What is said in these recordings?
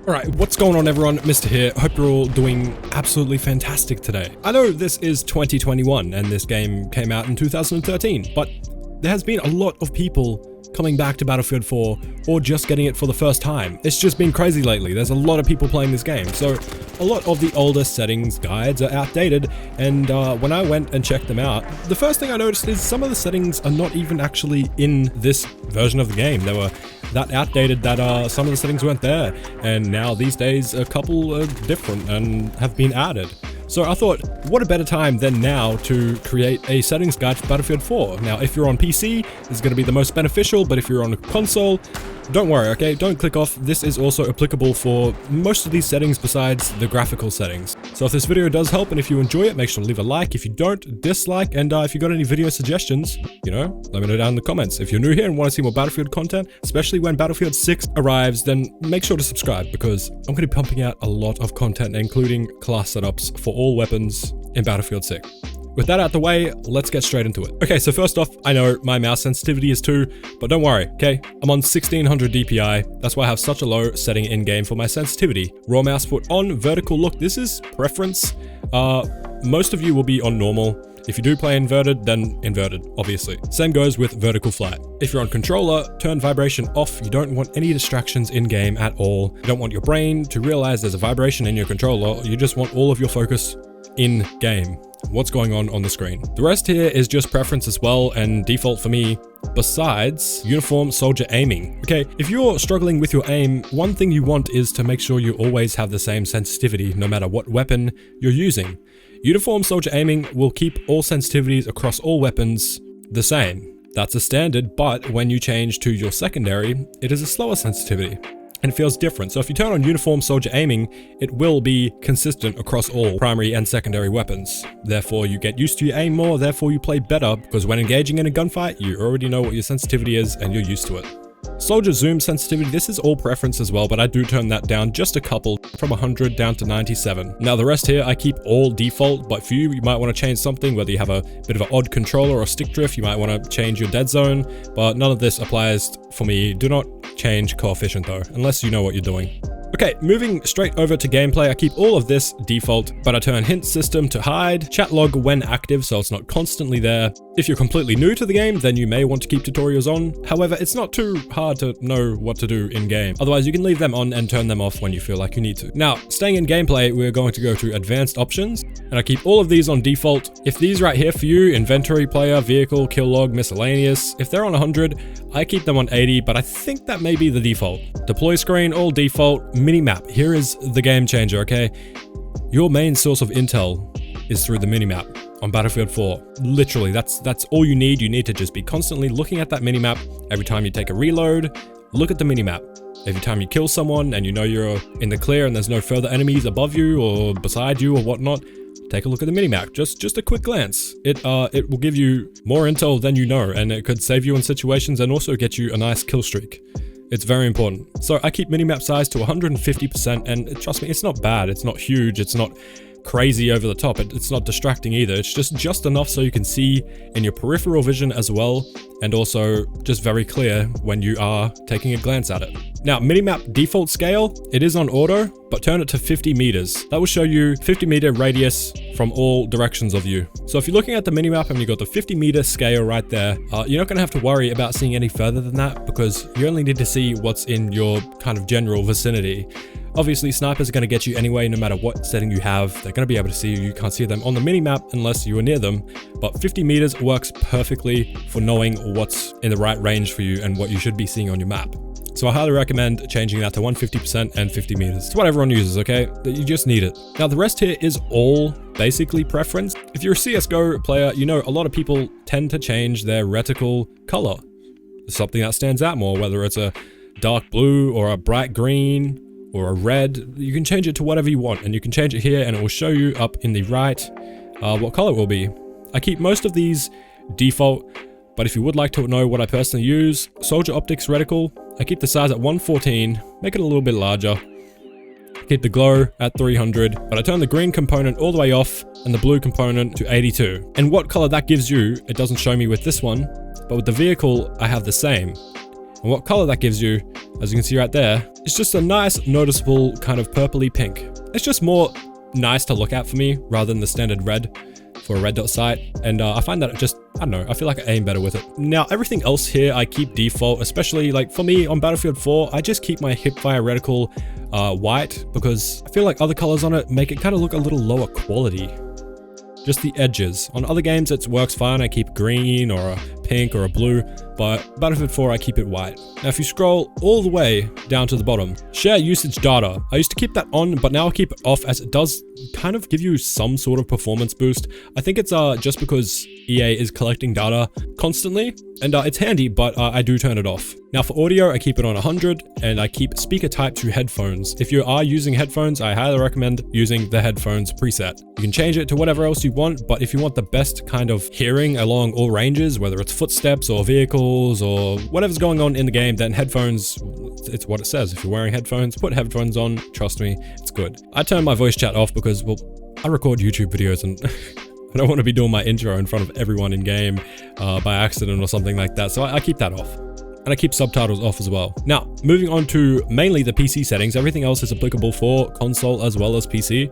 Alright, what's going on everyone? Mistah here. Hope you're all doing absolutely fantastic today. I know this is 2021 and this game came out in 2013, but there has been a lot of people coming back to Battlefield 4 or just getting it for the first time. It's just been crazy lately. There's a lot of people playing this game, so a lot of the older settings guides are outdated, and when I went and checked them out, the first thing I noticed is some of the settings are not even actually in this version of the game. They were that outdated that some of the settings weren't there, and now these days a couple are different and have been added. So I thought, what a better time than now to create a settings guide for Battlefield 4. Now, if you're on PC, this is going to be the most beneficial, but if you're on a console, don't worry, okay? Don't click off. This is also applicable for most of these settings besides the graphical settings. So if this video does help and if you enjoy it, make sure to leave a like. If you don't, dislike. And if you got any video suggestions, you know, let me know down in the comments. If you're new here and want to see more Battlefield content, especially when Battlefield 6 arrives, then make sure to subscribe because I'm going to be pumping out a lot of content, including class setups for all weapons in Battlefield 6. With that out the way, let's get straight into it. Okay, so first off, I know my mouse sensitivity is 2, but don't worry, okay? I'm on 1600 DPI. That's why I have such a low setting in-game for my sensitivity. Raw mouse foot on, vertical look. This is preference. Most of you will be on normal. If you do play inverted, then inverted, obviously. Same goes with vertical flight. If you're on controller, turn vibration off. You don't want any distractions in-game at all. You don't want your brain to realize there's a vibration in your controller. You just want all of your focus in-game. What's going on the screen. The rest here is just preference as well and default for me, besides uniform soldier aiming. Okay, if you're struggling with your aim, one thing you want is to make sure you always have the same sensitivity no matter what weapon you're using. Uniform soldier aiming will keep all sensitivities across all weapons the same. That's a standard, but when you change to your secondary, it is a slower sensitivity. And it feels different. So if you turn on uniform soldier aiming, it will be consistent across all primary and secondary weapons. Therefore, you get used to your aim more, therefore you play better, because when engaging in a gunfight, you already know what your sensitivity is and you're used to it. Soldier zoom sensitivity, this is all preference as well, but I do turn that down just a couple, from 100 down to 97. Now the rest here, I keep all default, but for you, you might want to change something, whether you have a bit of an odd controller or stick drift, you might want to change your dead zone, but none of this applies for me. Do not change coefficient though, unless you know what you're doing. Okay, moving straight over to gameplay, I keep all of this default, but I turn hint system to hide, chat log when active so it's not constantly there. If you're completely new to the game, then you may want to keep tutorials on. However, it's not too hard to know what to do in game. Otherwise, you can leave them on and turn them off when you feel like you need to. Now, staying in gameplay, we're going to go to advanced options, and I keep all of these on default. If these right here for you, inventory, player, vehicle, kill log, miscellaneous, if they're on 100, I keep them on 80, but I think that may be the default. Deploy screen, all default. Minimap, here is the game changer, okay? Your main source of intel is through the minimap on Battlefield 4. Literally, that's all you need. You need to just be constantly looking at that minimap. Every time you take a reload, look at the minimap. Every time you kill someone and you know you're in the clear and there's no further enemies above you or beside you or whatnot, take a look at the minimap. Just a quick glance. It will give you more intel than you know, and it could save you in situations and also get you a nice kill streak. It's very important. So I keep minimap size to 150%, and trust me, it's not bad. It's not huge. It's not crazy over the top. It's not distracting either. It's just enough so you can see in your peripheral vision as well, and also just very clear when you are taking a glance at it. Now, minimap default scale, it is on auto, but turn it to 50 meters. That will show you 50-meter radius from all directions of you. So if you're looking at the minimap and you've got the 50-meter scale right there, you're not going to have to worry about seeing any further than that because you only need to see what's in your kind of general vicinity. Obviously, snipers are going to get you anyway, no matter what setting you have. They're going to be able to see you. You can't see them on the minimap unless you are near them. But 50 meters works perfectly for knowing what's in the right range for you and what you should be seeing on your map. So I highly recommend changing that to 150% and 50 meters. It's what everyone uses, okay? You just need it. Now, the rest here is all basically preference. If you're a CSGO player, you know a lot of people tend to change their reticle color. Something that stands out more, whether it's a dark blue or a bright green or a red, you can change it to whatever you want, and you can change it here and it will show you up in the right what color it will be. I keep most of these default, but if you would like to know what I personally use, Soldier Optics Reticle, I keep the size at 114, make it a little bit larger. Keep the glow at 300, but I turn the green component all the way off and the blue component to 82. And what color that gives you, it doesn't show me with this one, but with the vehicle, I have the same. And what color that gives you, as you can see right there, is just a nice, noticeable kind of purpley pink. It's just more nice to look at for me rather than the standard red for a red dot sight. And I find that it just, I don't know, I feel like I aim better with it. Now, everything else here, I keep default, especially like for me on Battlefield 4, I just keep my hipfire reticle white because I feel like other colors on it make it kind of look a little lower quality. Just the edges. On other games, it works fine. I keep green or a pink or a blue, but Battlefield 4, I keep it white. Now, if you scroll all the way down to the bottom, share usage data. I used to keep that on, but now I keep it off as it does kind of give you some sort of performance boost. I think it's just because EA is collecting data constantly, and it's handy, but I do turn it off. Now for audio, I keep it on 100, and I keep speaker type to headphones. If you are using headphones, I highly recommend using the headphones preset. You can change it to whatever else you want, but if you want the best kind of hearing along all ranges, whether it's footsteps or vehicles or whatever's going on in the game, then headphones, it's what it says. If you're wearing headphones, put headphones on. Trust me, it's good. I turn my voice chat off because, well, I record YouTube videos and I don't want to be doing my intro in front of everyone in game by accident or something like that. So I keep that off. And I keep subtitles off as well. Now, moving on to mainly the PC settings, everything else is applicable for console as well as PC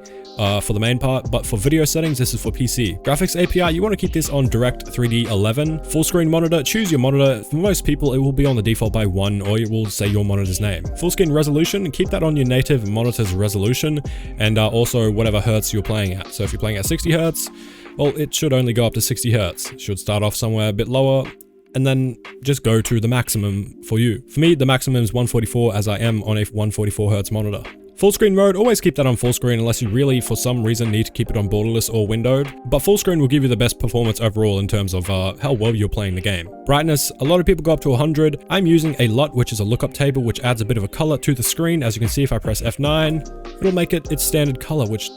for the main part, but for video settings, this is for PC. Graphics API, you want to keep this on Direct 3D 11. Full screen monitor, choose your monitor. For most people, it will be on the default by 1, or it will say your monitor's name. Full screen resolution, keep that on your native monitor's resolution, and also whatever hertz you're playing at. So if you're playing at 60 hertz, well, it should only go up to 60 hertz. It should start off somewhere a bit lower, and then just go to the maximum for you. For me, the maximum is 144 as I am on a 144 hertz monitor. Full screen mode, always keep that on full screen unless you really, for some reason, need to keep it on borderless or windowed. But full screen will give you the best performance overall in terms of how well you're playing the game. Brightness, a lot of people go up to 100. I'm using a LUT, which is a lookup table, which adds a bit of a color to the screen. As you can see, if I press F9, it'll make it its standard color, which...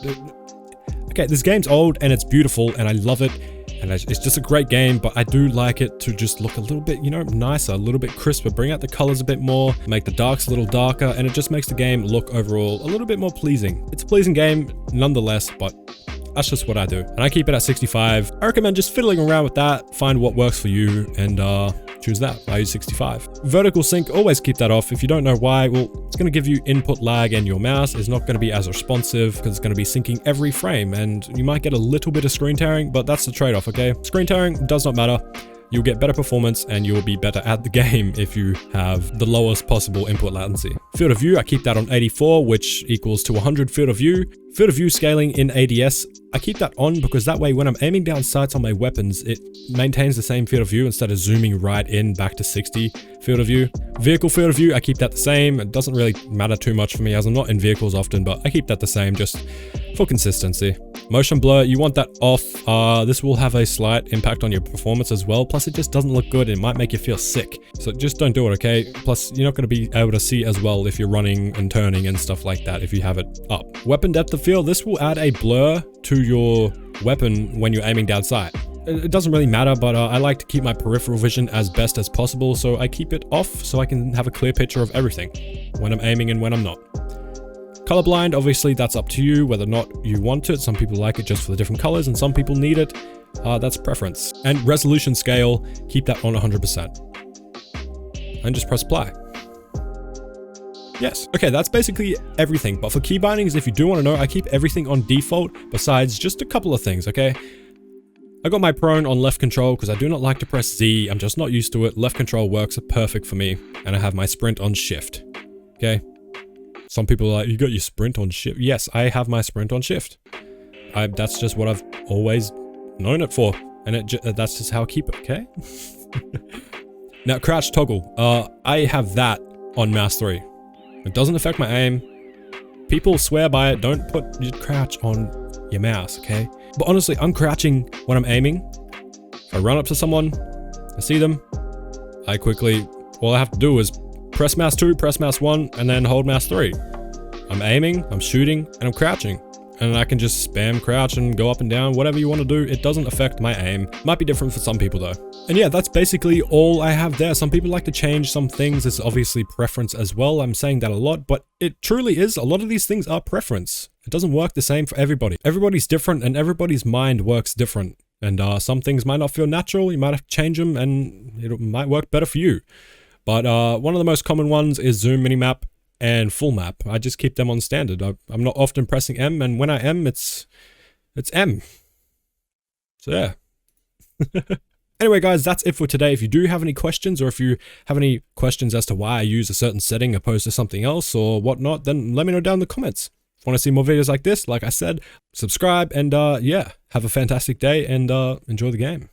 Okay, this game's old and it's beautiful and I love it. And it's just a great game, but I do like it to just look a little bit, you know, nicer, a little bit crisper, bring out the colors a bit more, make the darks a little darker, and it just makes the game look overall a little bit more pleasing. It's a pleasing game nonetheless, but that's just what I do. And I keep it at 65. I recommend just fiddling around with that, find what works for you, and choose that. I use 65. Vertical sync, always keep that off. If you don't know why, well, it's going to give you input lag and your mouse is not going to be as responsive because it's going to be syncing every frame and you might get a little bit of screen tearing, but that's the trade-off, okay? Screen tearing does not matter. You'll get better performance and you'll be better at the game if you have the lowest possible input latency. Field of view, I keep that on 84, which equals to 100 field of view. Field of view scaling in ADS, I keep that on because that way when I'm aiming down sights on my weapons, it maintains the same field of view instead of zooming right in back to 60 field of view. Vehicle field of view, I keep that the same. It doesn't really matter too much for me as I'm not in vehicles often, but I keep that the same just for consistency. Motion blur, you want that off. This will have a slight impact on your performance as well. Plus it just doesn't look good. It might make you feel sick. So just don't do it, okay? Plus you're not going to be able to see as well if you're running and turning and stuff like that if you have it up. Weapon depth of field, this will add a blur to your weapon when you're aiming down sight. It doesn't really matter, but I like to keep my peripheral vision as best as possible, so I keep it off so I can have a clear picture of everything when I'm aiming and when I'm not. Colorblind, obviously that's up to you whether or not you want it. Some people like it just for the different colors and some people need it. That's preference. And resolution scale, keep that on 100%. And just press apply. Yes. Okay, that's basically everything. But for key bindings, if you do want to know, I keep everything on default besides just a couple of things, okay? I got my prone on left control because I do not like to press Z. I'm just not used to it. Left control works perfect for me. And I have my sprint on shift. Okay? Some people are like, you got your sprint on shift. Yes, I have my sprint on shift. That's just what I've always known it for. And that's just how I keep it, okay? Now, crouch toggle. I have that on mouse 3. It doesn't affect my aim. People swear by it. Don't put your crouch on your mouse, okay? But honestly, I'm crouching when I'm aiming. If I run up to someone, I see them, I quickly, all I have to do is press mouse 2, press mouse 1, and then hold mouse 3. I'm aiming, I'm shooting, and I'm crouching. And I can just spam crouch and go up and down, whatever you want to do. It doesn't affect my aim. Might be different for some people though. And yeah, that's basically all I have there. Some people like to change some things. It's obviously preference as well. I'm saying that a lot, but it truly is. A lot of these things are preference. It doesn't work the same for everybody. Everybody's different and everybody's mind works different. And some things might not feel natural. You might have to change them and it might work better for you. But one of the most common ones is zoom, minimap, and full map. I just keep them on standard. I'm not often pressing M, and when I am, it's M. So yeah. Anyway, guys, that's it for today. If you do have any questions, or if you have any questions as to why I use a certain setting opposed to something else or whatnot, then let me know down in the comments. If you want to see more videos like this, like I said, subscribe, and yeah, have a fantastic day, and enjoy the game.